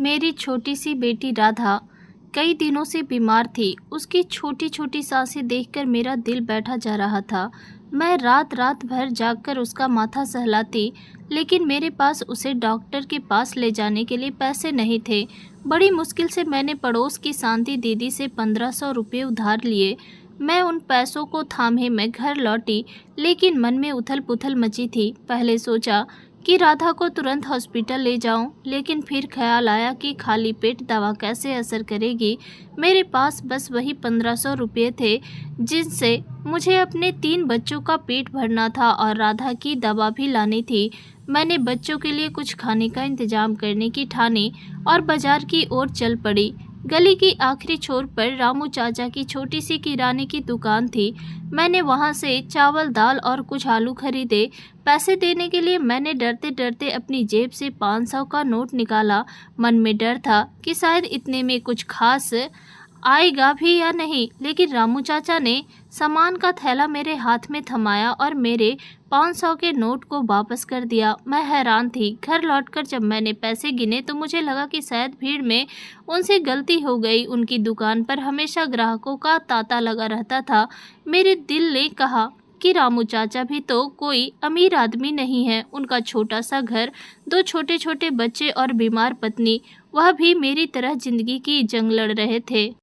मेरी छोटी सी बेटी राधा कई दिनों से बीमार थी। उसकी छोटी छोटी सांसें देखकर मेरा दिल बैठा जा रहा था। मैं रात रात भर जागकर उसका माथा सहलाती, लेकिन मेरे पास उसे डॉक्टर के पास ले जाने के लिए पैसे नहीं थे। बड़ी मुश्किल से मैंने पड़ोस की शांति दीदी से 1500 रुपये उधार लिए। मैं उन पैसों को थामे मैं घर लौटी, लेकिन मन में उथल पुथल मची थी। पहले सोचा कि राधा को तुरंत हॉस्पिटल ले जाऊं, लेकिन फिर ख्याल आया कि खाली पेट दवा कैसे असर करेगी। मेरे पास बस वही 1500 रुपये थे, जिनसे मुझे अपने 3 बच्चों का पेट भरना था और राधा की दवा भी लानी थी। मैंने बच्चों के लिए कुछ खाने का इंतजाम करने की ठानी और बाजार की ओर चल पड़ी। गली की आखिरी छोर पर रामू चाचा की छोटी सी किराने की दुकान थी। मैंने वहां से चावल, दाल और कुछ आलू खरीदे। पैसे देने के लिए मैंने डरते डरते अपनी जेब से 500 का नोट निकाला। मन में डर था कि शायद इतने में कुछ खास आएगा भी या नहीं, लेकिन रामू चाचा ने सामान का थैला मेरे हाथ में थमाया और मेरे 500 के नोट को वापस कर दिया। मैं हैरान थी। घर लौटकर जब मैंने पैसे गिने तो मुझे लगा कि शायद भीड़ में उनसे गलती हो गई। उनकी दुकान पर हमेशा ग्राहकों का तांता लगा रहता था। मेरे दिल ने कहा कि रामू चाचा भी तो कोई अमीर आदमी नहीं है। उनका छोटा सा घर, 2 छोटे छोटे बच्चे और बीमार पत्नी, वह भी मेरी तरह जिंदगी की जंग लड़ रहे थे।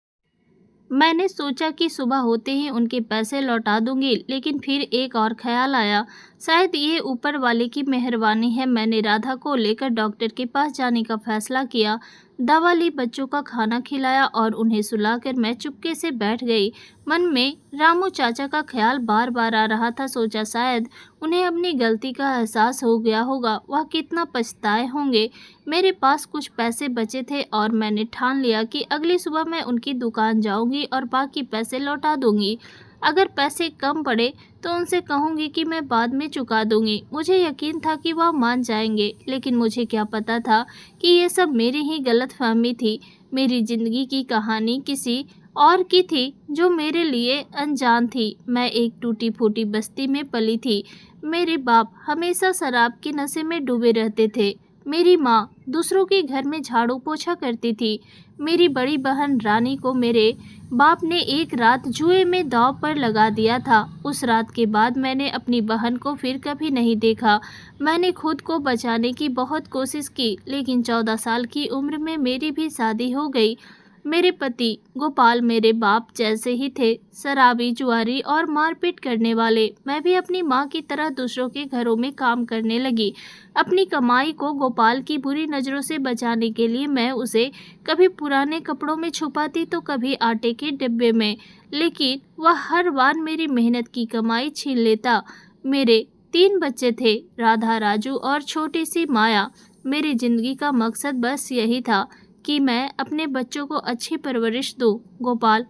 मैंने सोचा कि सुबह होते ही उनके पैसे लौटा दूंगी, लेकिन फिर एक और ख्याल आया, शायद ये ऊपर वाले की मेहरबानी है। मैंने राधा को लेकर डॉक्टर के पास जाने का फैसला किया। दवा ली, बच्चों का खाना खिलाया और उन्हें सुलाकर मैं चुपके से बैठ गई। मन में रामू चाचा का ख्याल बार बार आ रहा था। सोचा शायद उन्हें अपनी गलती का एहसास हो गया होगा, वह कितना पछताए होंगे। मेरे पास कुछ पैसे बचे थे और मैंने ठान लिया कि अगली सुबह मैं उनकी दुकान जाऊंगी और बाकी पैसे लौटा दूंगी। अगर पैसे कम पड़े तो उनसे कहूंगी कि मैं बाद में चुका दूंगी। मुझे यकीन था कि वह मान जाएंगे, लेकिन मुझे क्या पता था कि ये सब मेरी ही गलतफहमी थी। मेरी ज़िंदगी की कहानी किसी और की थी जो मेरे लिए अनजान थी। मैं एक टूटी फूटी बस्ती में पली थी। मेरे बाप हमेशा शराब के नशे में डूबे रहते थे। मेरी माँ दूसरों के घर में झाड़ू पोछा करती थी। मेरी बड़ी बहन रानी को मेरे बाप ने एक रात जुए में दांव पर लगा दिया था। उस रात के बाद मैंने अपनी बहन को फिर कभी नहीं देखा। मैंने खुद को बचाने की बहुत कोशिश की, लेकिन 14 साल की उम्र में मेरी भी शादी हो गई। मेरे पति गोपाल मेरे बाप जैसे ही थे, शराबी, जुआरी और मारपीट करने वाले। मैं भी अपनी माँ की तरह दूसरों के घरों में काम करने लगी। अपनी कमाई को गोपाल की बुरी नज़रों से बचाने के लिए मैं उसे कभी पुराने कपड़ों में छुपाती तो कभी आटे के डिब्बे में, लेकिन वह हर बार मेरी मेहनत की कमाई छीन लेता। मेरे 3 बच्चे थे, राधा, राजू और छोटी सी माया। मेरी ज़िंदगी का मकसद बस यही था कि मैं अपने बच्चों को अच्छी परवरिश दूं। गोपाल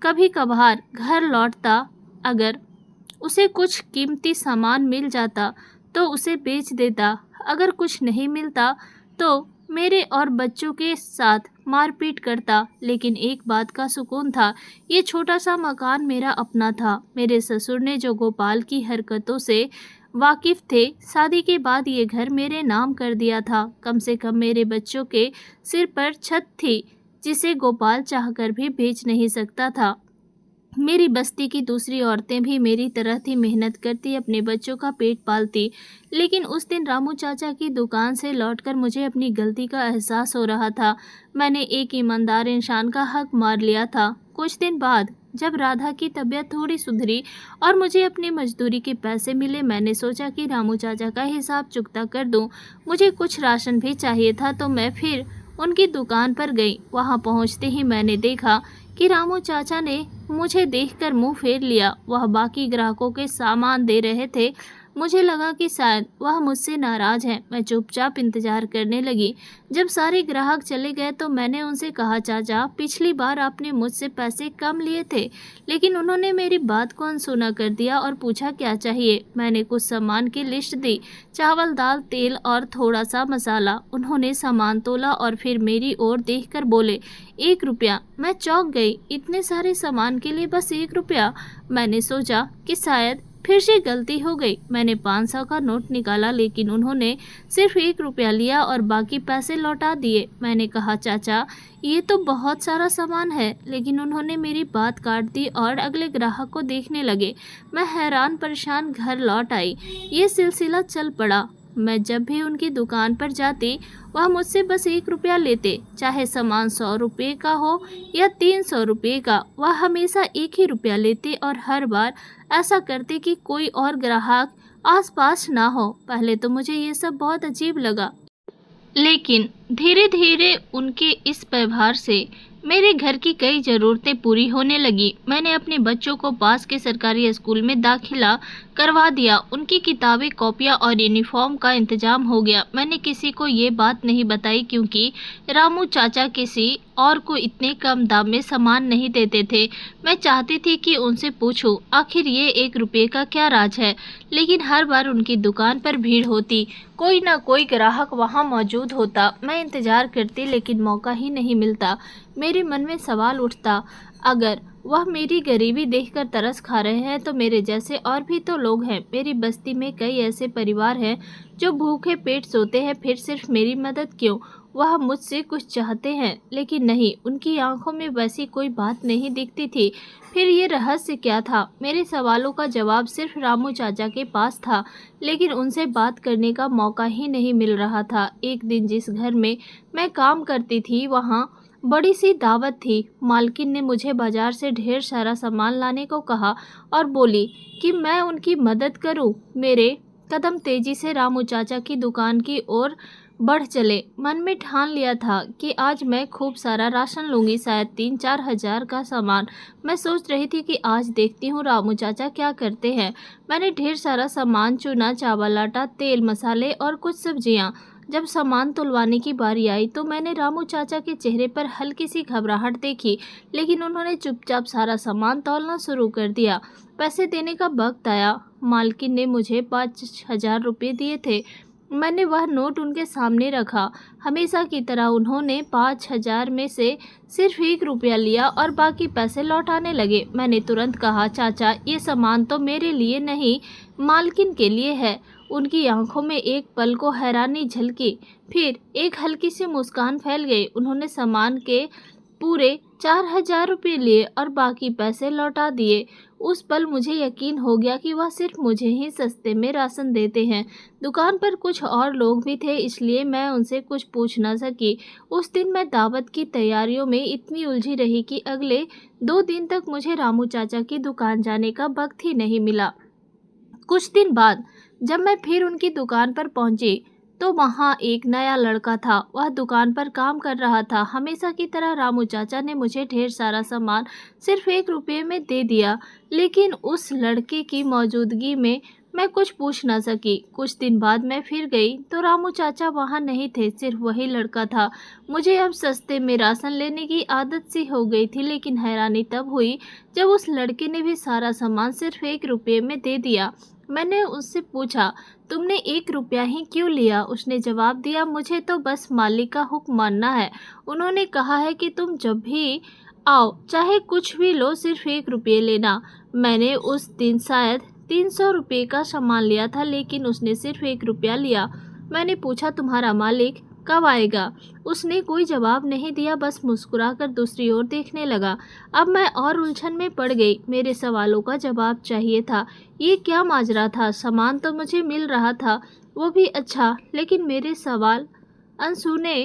कभी कभार घर लौटता। अगर उसे कुछ कीमती सामान मिल जाता तो उसे बेच देता। अगर कुछ नहीं मिलता तो मेरे और बच्चों के साथ मारपीट करता। लेकिन एक बात का सुकून था, ये छोटा सा मकान मेरा अपना था। मेरे ससुर ने, जो गोपाल की हरकतों से वाकिफ थे, शादी के बाद ये घर मेरे नाम कर दिया था। कम से कम मेरे बच्चों के सिर पर छत थी, जिसे गोपाल चाहकर भी बेच नहीं सकता था। मेरी बस्ती की दूसरी औरतें भी मेरी तरह थी, मेहनत करती, अपने बच्चों का पेट पालती। लेकिन उस दिन रामू चाचा की दुकान से लौटकर मुझे अपनी गलती का एहसास हो रहा था। मैंने एक ईमानदार इंसान का हक मार लिया था। कुछ दिन बाद जब राधा की तबीयत थोड़ी सुधरी और मुझे अपनी मजदूरी के पैसे मिले, मैंने सोचा कि रामू चाचा का हिसाब चुकता कर दूं। मुझे कुछ राशन भी चाहिए था, तो मैं फिर उनकी दुकान पर गई। वहां पहुंचते ही मैंने देखा कि रामू चाचा ने मुझे देखकर मुंह फेर लिया। वह बाकी ग्राहकों के सामान दे रहे थे। मुझे लगा कि शायद वह मुझसे नाराज़ हैं। मैं चुपचाप इंतज़ार करने लगी। जब सारे ग्राहक चले गए तो मैंने उनसे कहा, चाचा, पिछली बार आपने मुझसे पैसे कम लिए थे। लेकिन उन्होंने मेरी बात को अनसुना कर दिया और पूछा क्या चाहिए। मैंने कुछ सामान की लिस्ट दी, चावल, दाल, तेल और थोड़ा सा मसाला। उन्होंने सामान तोला और फिर मेरी ओर देखकर बोले, 1 रुपया। मैं चौंक गई। इतने सारे सामान के लिए बस 1 रुपया? मैंने सोचा कि शायद फिर से गलती हो गई। मैंने 500 का नोट निकाला लेकिन उन्होंने सिर्फ 1 रुपया लिया और बाकी पैसे लौटा दिए। मैंने कहा, चाचा ये तो बहुत सारा सामान है, लेकिन उन्होंने मेरी बात काट दी और अगले ग्राहक को देखने लगे। मैं हैरान परेशान घर लौट आई। ये सिलसिला चल पड़ा। मैं जब भी उनकी दुकान पर जाती वह मुझसे बस 1 रुपया लेते, चाहे सामान 100 रुपये का हो या 300 रुपये का। वह हमेशा 1 ही रुपया लेते और हर बार ऐसा करते कि कोई और ग्राहक आसपास ना हो। पहले तो मुझे ये सब बहुत अजीब लगा, लेकिन धीरे धीरे उनके इस व्यवहार से मेरे घर की कई ज़रूरतें पूरी होने लगी। मैंने अपने बच्चों को पास के सरकारी स्कूल में दाखिला करवा दिया। उनकी किताबें, कॉपियाँ और यूनिफॉर्म का इंतजाम हो गया। मैंने किसी को ये बात नहीं बताई क्योंकि रामू चाचा किसी और को इतने कम दाम में सामान नहीं देते थे। मैं चाहती थी कि उनसे पूछूं आखिर ये 1 रुपये का क्या राज है, लेकिन हर बार उनकी दुकान पर भीड़ होती, कोई ना कोई ग्राहक वहाँ मौजूद होता। मैं इंतज़ार करती लेकिन मौका ही नहीं मिलता। मेरे मन में सवाल उठता, अगर वह मेरी गरीबी देखकर तरस खा रहे हैं तो मेरे जैसे और भी तो लोग हैं। मेरी बस्ती में कई ऐसे परिवार हैं जो भूखे पेट सोते हैं, फिर सिर्फ मेरी मदद क्यों? वह मुझसे कुछ चाहते हैं, लेकिन नहीं, उनकी आंखों में वैसी कोई बात नहीं दिखती थी। फिर ये रहस्य क्या था? मेरे सवालों का जवाब सिर्फ रामू चाचा के पास था, लेकिन उनसे बात करने का मौका ही नहीं मिल रहा था। एक दिन जिस घर में मैं काम करती थी वहाँ बड़ी सी दावत थी। मालकिन ने मुझे बाजार से ढेर सारा सामान लाने को कहा और बोली कि मैं उनकी मदद करूं। मेरे कदम तेजी से रामू चाचा की दुकान की ओर बढ़ चले। मन में ठान लिया था कि आज मैं खूब सारा राशन लूँगी, शायद 3-4 हज़ार का सामान। मैं सोच रही थी कि आज देखती हूँ रामू चाचा क्या करते हैं। मैंने ढेर सारा सामान चुना, चावल, आटा, तेल, मसाले और कुछ सब्जियाँ। जब सामान तुलवाने की बारी आई तो मैंने रामू चाचा के चेहरे पर हल्की सी घबराहट देखी, लेकिन उन्होंने चुपचाप सारा सामान तौलना शुरू कर दिया। पैसे देने का वक्त आया। मालकिन ने मुझे 5,000 रुपये दिए थे। मैंने वह नोट उनके सामने रखा। हमेशा की तरह उन्होंने 5,000 में से सिर्फ 1 रुपया लिया और बाकी पैसे लौटाने लगे। मैंने तुरंत कहा, चाचा ये सामान तो मेरे लिए नहीं, मालकिन के लिए है। उनकी आंखों में एक पल को हैरानी झलकी, फिर एक हल्की सी मुस्कान फैल गई। उन्होंने सामान के पूरे 4,000 रुपये लिए और बाकी पैसे लौटा दिए। उस पल मुझे यकीन हो गया कि वह सिर्फ मुझे ही सस्ते में राशन देते हैं। दुकान पर कुछ और लोग भी थे, इसलिए मैं उनसे कुछ पूछ न सकी। उस दिन मैं दावत की तैयारियों में इतनी उलझी रही कि अगले 2 दिन तक मुझे रामू चाचा की दुकान जाने का वक्त ही नहीं मिला। कुछ दिन बाद जब मैं फिर उनकी दुकान पर पहुंची तो वहाँ एक नया लड़का था। वह दुकान पर काम कर रहा था। हमेशा की तरह रामू चाचा ने मुझे ढेर सारा सामान सिर्फ 1 रुपये में दे दिया, लेकिन उस लड़के की मौजूदगी में मैं कुछ पूछ ना सकी। कुछ दिन बाद मैं फिर गई तो रामू चाचा वहाँ नहीं थे, सिर्फ वही लड़का था। मुझे अब सस्ते में राशन लेने की आदत सी हो गई थी, लेकिन हैरानी तब हुई जब उस लड़के ने भी सारा सामान सिर्फ 1 रुपये में दे दिया। मैंने उससे पूछा, तुमने 1 रुपया ही क्यों लिया? उसने जवाब दिया, मुझे तो बस मालिक का हुक्म मानना है। उन्होंने कहा है कि तुम जब भी आओ चाहे कुछ भी लो, सिर्फ 1 रुपये लेना। मैंने उस दिन शायद 300 रुपये का सामान लिया था, लेकिन उसने सिर्फ 1 रुपया लिया। मैंने पूछा, तुम्हारा मालिक कब आएगा? उसने कोई जवाब नहीं दिया, बस मुस्कुराकर दूसरी ओर देखने लगा। अब मैं और उलझन में पड़ गई। मेरे सवालों का जवाब चाहिए था। ये क्या माजरा था? सामान तो मुझे मिल रहा था, वो भी अच्छा, लेकिन मेरे सवाल अनसुने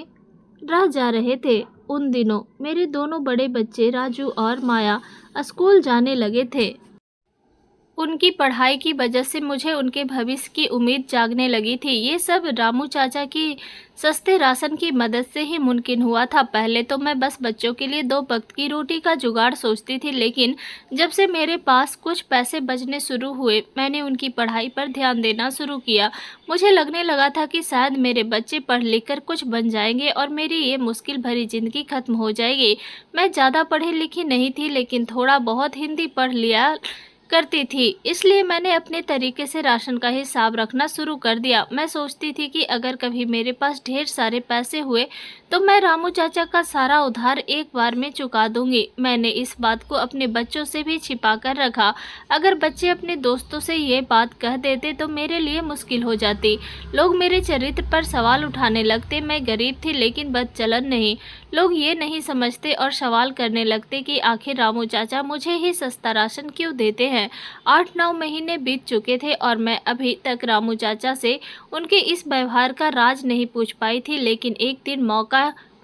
रह जा रहे थे। उन दिनों मेरे दोनों बड़े बच्चे राजू और माया स्कूल जाने लगे थे। उनकी पढ़ाई की वजह से मुझे उनके भविष्य की उम्मीद जागने लगी थी। ये सब रामू चाचा की सस्ते राशन की मदद से ही मुमकिन हुआ था। पहले तो मैं बस बच्चों के लिए 2 वक्त की रोटी का जुगाड़ सोचती थी, लेकिन जब से मेरे पास कुछ पैसे बचने शुरू हुए, मैंने उनकी पढ़ाई पर ध्यान देना शुरू किया। मुझे लगने लगा था कि शायद मेरे बच्चे पढ़ लिख कर कुछ बन जाएंगे और मेरी ये मुश्किल भरी ज़िंदगी खत्म हो जाएगी। मैं ज़्यादा पढ़ी लिखी नहीं थी, लेकिन थोड़ा बहुत हिंदी पढ़ लिया करती थी, इसलिए मैंने अपने तरीके से राशन का हिसाब रखना शुरू कर दिया। मैं सोचती थी कि अगर कभी मेरे पास ढेर सारे पैसे हुए तो मैं रामू चाचा का सारा उधार एक बार में चुका दूंगी। मैंने इस बात को अपने बच्चों से भी छिपा कर रखा। अगर बच्चे अपने दोस्तों से ये बात कह देते तो मेरे लिए मुश्किल हो जाती। लोग मेरे चरित्र पर सवाल उठाने लगते। मैं गरीब थी लेकिन बदचलन नहीं। लोग ये नहीं समझते और सवाल करने लगते कि आखिर रामू चाचा मुझे ही सस्ता राशन क्यों देते हैं। 8-9 महीने बीत चुके थे और मैं अभी तक रामू चाचा से उनके इस व्यवहार का राज नहीं पूछ पाई थी, लेकिन एक दिन मौका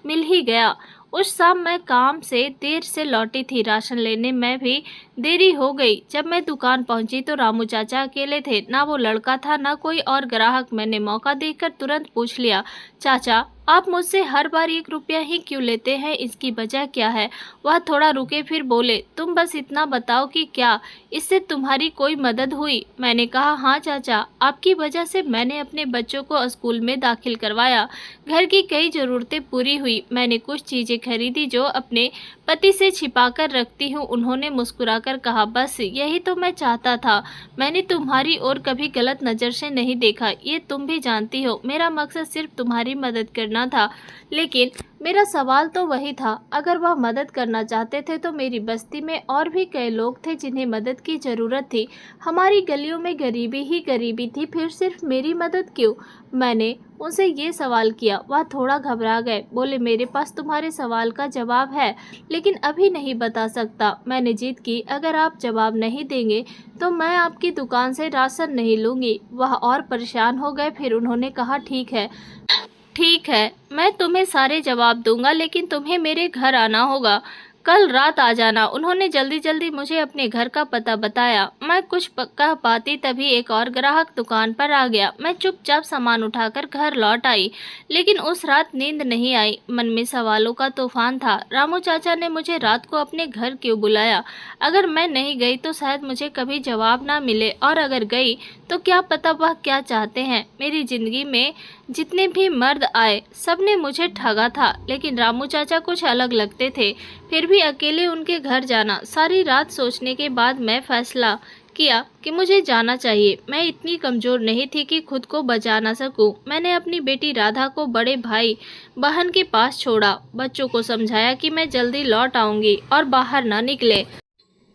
मिल ही गया। उस शाम मैं काम से देर से लौटी थी। राशन लेने में भी देरी हो गई। जब मैं दुकान पहुंची तो रामू चाचा अकेले थे। ना वो लड़का था ना कोई और ग्राहक। मैंने मौका देखकर तुरंत पूछ लिया, चाचा आप मुझसे हर बार 1 रुपया ही क्यों लेते हैं, इसकी वजह क्या है? वह थोड़ा रुके फिर बोले, तुम बस इतना बताओ कि क्या इससे तुम्हारी कोई मदद हुई? मैंने कहा, हाँ चाचा, आपकी वजह से मैंने अपने बच्चों को स्कूल में दाखिल करवाया, घर की कई ज़रूरतें पूरी हुई, मैंने कुछ चीज़ें खरीदी जो अपने पति से छिपा कर रखती हूँ। उन्होंने मुस्कुराकर कहा, बस यही तो मैं चाहता था। मैंने तुम्हारी ओर कभी गलत नज़र से नहीं देखा, ये तुम भी जानती हो। मेरा मकसद सिर्फ तुम्हारी मदद करना था। लेकिन मेरा सवाल तो वही था, अगर वह मदद करना चाहते थे तो मेरी बस्ती में और भी कई लोग थे जिन्हें मदद की ज़रूरत थी। हमारी गलियों में गरीबी ही गरीबी थी, फिर सिर्फ मेरी मदद क्यों? मैंने उनसे ये सवाल किया। वह थोड़ा घबरा गए, बोले, मेरे पास तुम्हारे सवाल का जवाब है लेकिन अभी नहीं बता सकता। मैंने जिद की, अगर आप जवाब नहीं देंगे तो मैं आपकी दुकान से राशन नहीं लूँगी। वह और परेशान हो गए। फिर उन्होंने कहा, ठीक है, मैं तुम्हें सारे जवाब दूंगा, लेकिन तुम्हें मेरे घर आना होगा। कल रात आ जाना। उन्होंने जल्दी जल्दी मुझे अपने घर का पता बताया। मैं कुछ कह पाती तभी एक और ग्राहक दुकान पर आ गया। मैं चुपचाप सामान उठाकर घर लौट आई, लेकिन उस रात नींद नहीं आई। मन में सवालों का तूफान था। रामू चाचा ने मुझे रात को अपने घर क्यों बुलाया? अगर मैं नहीं गई तो शायद मुझे कभी जवाब ना मिले, और अगर गई तो क्या पता वह क्या चाहते हैं। मेरी जिंदगी में जितने भी मर्द आए सबने मुझे ठगा था, लेकिन रामू चाचा कुछ अलग लगते थे। फिर भी अकेले उनके घर जाना। सारी रात सोचने के बाद मैं फैसला किया कि मुझे जाना चाहिए। मैं इतनी कमज़ोर नहीं थी कि खुद को बचा ना सकूं। मैंने अपनी बेटी राधा को बड़े भाई बहन के पास छोड़ा, बच्चों को समझाया कि मैं जल्दी लौट आऊंगी और बाहर ना निकले।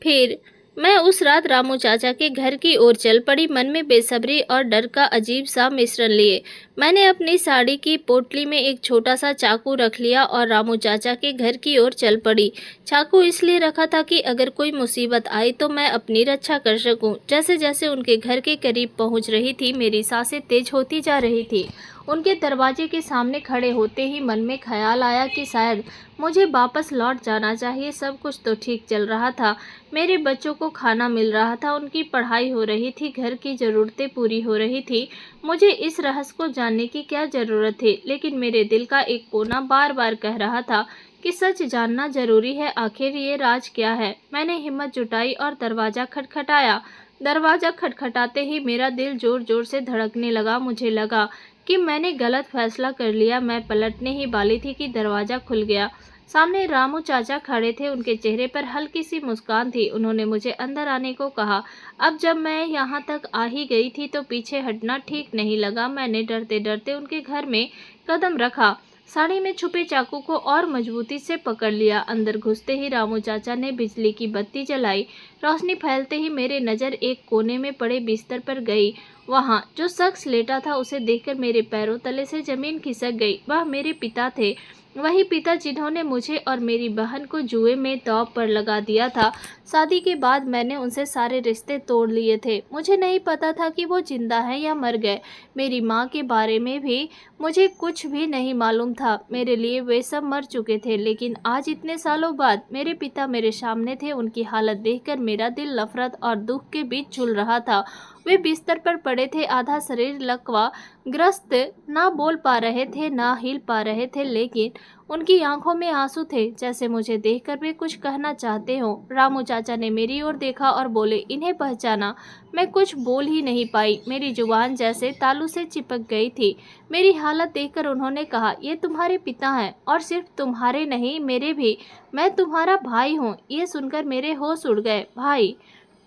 फिर मैं उस रात रामू चाचा के घर की ओर चल पड़ी, मन में बेसब्री और डर का अजीब सा मिश्रण लिए। मैंने अपनी साड़ी की पोटली में एक छोटा सा चाकू रख लिया और रामू चाचा के घर की ओर चल पड़ी। चाकू इसलिए रखा था कि अगर कोई मुसीबत आई तो मैं अपनी रक्षा कर सकूं। जैसे जैसे उनके घर के करीब पहुंच रही थी, मेरी सांसें तेज होती जा रही थी। उनके दरवाजे के सामने खड़े होते ही मन में ख्याल आया कि शायद मुझे वापस लौट जाना चाहिए। सब कुछ तो ठीक चल रहा था। मेरे बच्चों को खाना मिल रहा था, उनकी पढ़ाई हो रही थी, घर की ज़रूरतें पूरी हो रही थी। मुझे इस रहस्य को जानने की क्या ज़रूरत थी? लेकिन मेरे दिल का एक कोना बार बार कह रहा था कि सच जानना ज़रूरी है। आखिर ये राज क्या है? मैंने हिम्मत जुटाई और दरवाज़ा खटखटाया। दरवाज़ा खटखटाते ही मेरा दिल ज़ोर ज़ोर से धड़कने लगा। मुझे लगा कि मैंने गलत फैसला कर लिया। मैं पलटने ही वाली थी कि दरवाज़ा खुल गया। सामने रामू चाचा खड़े थे। उनके चेहरे पर हल्की सी मुस्कान थी। उन्होंने मुझे अंदर आने को कहा। अब जब मैं यहाँ तक आ ही गई थी तो पीछे हटना ठीक नहीं लगा। मैंने डरते डरते उनके घर में कदम रखा। साड़ी में छुपे चाकू को और मजबूती से पकड़ लिया। अंदर घुसते ही रामू चाचा ने बिजली की बत्ती जलाई। रोशनी फैलते ही मेरी नज़र एक कोने में पड़े बिस्तर पर गई। वहाँ जो शख्स लेटा था उसे देखकर मेरे पैरों तले से जमीन खिसक गई। वह मेरे पिता थे, वही पिता जिन्होंने मुझे और मेरी बहन को जुए में दांव पर लगा दिया था। शादी के बाद मैंने उनसे सारे रिश्ते तोड़ लिए थे। मुझे नहीं पता था कि वो जिंदा है या मर गए। मेरी माँ के बारे में भी मुझे कुछ भी नहीं मालूम था। मेरे लिए वे सब मर चुके थे। लेकिन आज इतने सालों बाद मेरे पिता मेरे सामने थे। उनकी हालत देखकर मेरा दिल नफरत और दुख के बीच झूल रहा था। वे बिस्तर पर पड़े थे, आधा शरीर लकवा ग्रस्त, ना बोल पा रहे थे ना हिल पा रहे थे, लेकिन उनकी आंखों में आंसू थे, जैसे मुझे देखकर वे कुछ कहना चाहते हो। रामू चाचा ने मेरी ओर देखा और बोले, इन्हें पहचाना? मैं कुछ बोल ही नहीं पाई। मेरी जुबान जैसे तालू से चिपक गई थी। मेरी हालत देखकर उन्होंने कहा, ये तुम्हारे पिता हैं, और सिर्फ तुम्हारे नहीं मेरे भी। मैं तुम्हारा भाई हूँ। ये सुनकर मेरे होश उड़ गए। भाई?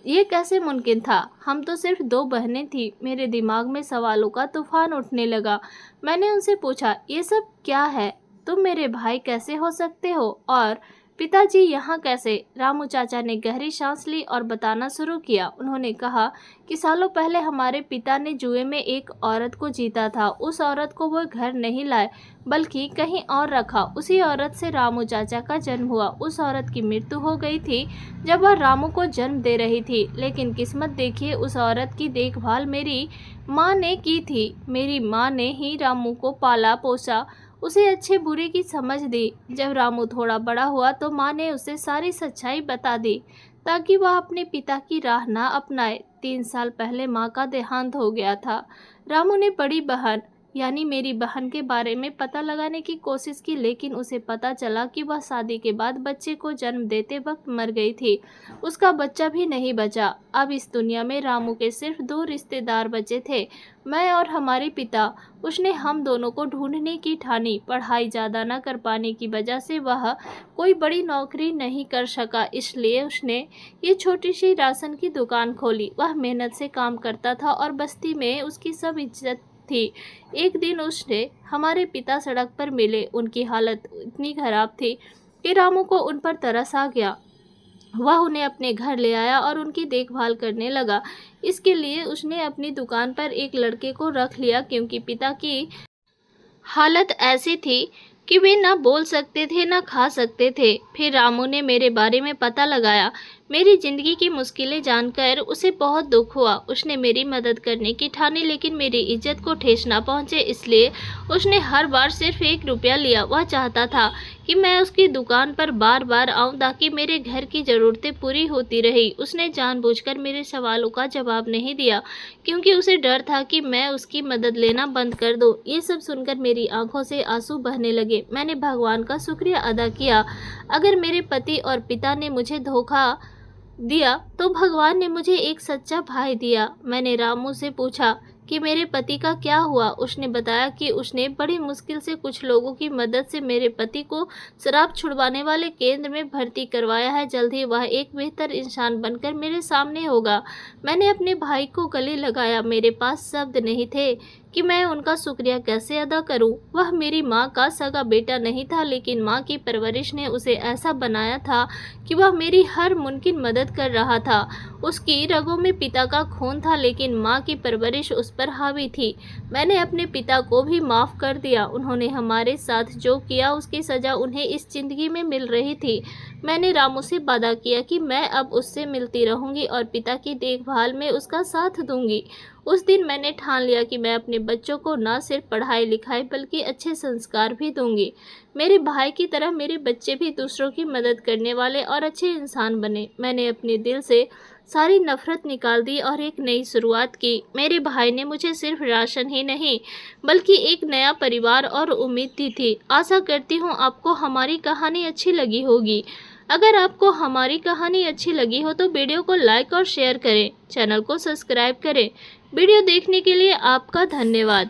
ये कैसे मुमकिन था? हम तो सिर्फ 2 बहनें थीं। मेरे दिमाग में सवालों का तूफान उठने लगा। मैंने उनसे पूछा, ये सब क्या है? तुम मेरे भाई कैसे हो सकते हो? और पिताजी यहाँ कैसे? रामू चाचा ने गहरी सांस ली और बताना शुरू किया। उन्होंने कहा कि सालों पहले हमारे पिता ने जुए में एक औरत को जीता था। उस औरत को वो घर नहीं लाए बल्कि कहीं और रखा। उसी औरत से रामू चाचा का जन्म हुआ। उस औरत की मृत्यु हो गई थी जब वह रामू को जन्म दे रही थी, लेकिन किस्मत देखिए, उस औरत की देखभाल मेरी माँ ने की थी। मेरी माँ ने ही रामू को पाला पोसा, उसे अच्छे बुरे की समझ दी। जब रामू थोड़ा बड़ा हुआ तो माँ ने उसे सारी सच्चाई बता दी ताकि वह अपने पिता की राह ना अपनाए। 3 साल पहले माँ का देहांत हो गया था। रामू ने बड़ी बहन यानी मेरी बहन के बारे में पता लगाने की कोशिश की, लेकिन उसे पता चला कि वह शादी के बाद बच्चे को जन्म देते वक्त मर गई थी। उसका बच्चा भी नहीं बचा। अब इस दुनिया में रामू के सिर्फ 2 रिश्तेदार बचे थे, मैं और हमारे पिता। उसने हम दोनों को ढूंढने की ठानी। पढ़ाई ज़्यादा न कर पाने की वजह से वह कोई बड़ी नौकरी नहीं कर सका, इसलिए उसने ये छोटी सी राशन की दुकान खोली। वह मेहनत से काम करता था और बस्ती में उसकी सब इज्जत थी। एक दिन उसने हमारे पिता सड़क पर मिले। उनकी हालत इतनी खराब थी कि रामू को उन पर तरस आ गया। वह उन्हें अपने घर ले आया और उनकी देखभाल करने लगा। इसके लिए उसने अपनी दुकान पर एक लड़के को रख लिया, क्योंकि पिता की हालत ऐसी थी कि वे ना बोल सकते थे ना खा सकते थे। फिर रामू ने मेरे बारे में पता लगाया। मेरी ज़िंदगी की मुश्किलें जानकर उसे बहुत दुख हुआ। उसने मेरी मदद करने की ठानी, लेकिन मेरी इज्जत को ठेस ना पहुंचे, इसलिए उसने हर बार सिर्फ 1 रुपया लिया। वह चाहता था कि मैं उसकी दुकान पर बार बार आऊं ताकि मेरे घर की ज़रूरतें पूरी होती रही। उसने जानबूझकर मेरे सवालों का जवाब नहीं दिया, क्योंकि उसे डर था कि मैं उसकी मदद लेना बंद कर दूं। ये सब सुनकर मेरी आंखों से आंसू बहने लगे। मैंने भगवान का शुक्रिया अदा किया। अगर मेरे पति और पिता ने मुझे धोखा दिया तो भगवान ने मुझे एक सच्चा भाई दिया। मैंने रामू से पूछा कि मेरे पति का क्या हुआ। उसने बताया कि उसने बड़ी मुश्किल से कुछ लोगों की मदद से मेरे पति को शराब छुड़वाने वाले केंद्र में भर्ती करवाया है। जल्द ही वह एक बेहतर इंसान बनकर मेरे सामने होगा। मैंने अपने भाई को गले लगाया। मेरे पास शब्द नहीं थे कि मैं उनका शुक्रिया कैसे अदा करूं। वह मेरी माँ का सगा बेटा नहीं था, लेकिन माँ की परवरिश ने उसे ऐसा बनाया था कि वह मेरी हर मुमकिन मदद कर रहा था। उसकी रगों में पिता का खून था, लेकिन माँ की परवरिश उस पर हावी थी। मैंने अपने पिता को भी माफ़ कर दिया। उन्होंने हमारे साथ जो किया उसकी सज़ा उन्हें इस ज़िंदगी में मिल रही थी। मैंने रामू से वादा किया कि मैं अब उससे मिलती रहूंगी और पिता की देखभाल में उसका साथ दूंगी। उस दिन मैंने ठान लिया कि मैं अपने बच्चों को न सिर्फ पढ़ाई लिखाई बल्कि अच्छे संस्कार भी दूंगी। मेरे भाई की तरह मेरे बच्चे भी दूसरों की मदद करने वाले और अच्छे इंसान बने। मैंने अपने दिल से सारी नफरत निकाल दी और एक नई शुरुआत की। मेरे भाई ने मुझे सिर्फ राशन ही नहीं बल्कि एक नया परिवार और उम्मीद दी थी। आशा करती हूँ आपको हमारी कहानी अच्छी लगी होगी। अगर आपको हमारी कहानी अच्छी लगी हो तो वीडियो को लाइक और शेयर करें, चैनल को सब्सक्राइब करें। वीडियो देखने के लिए आपका धन्यवाद।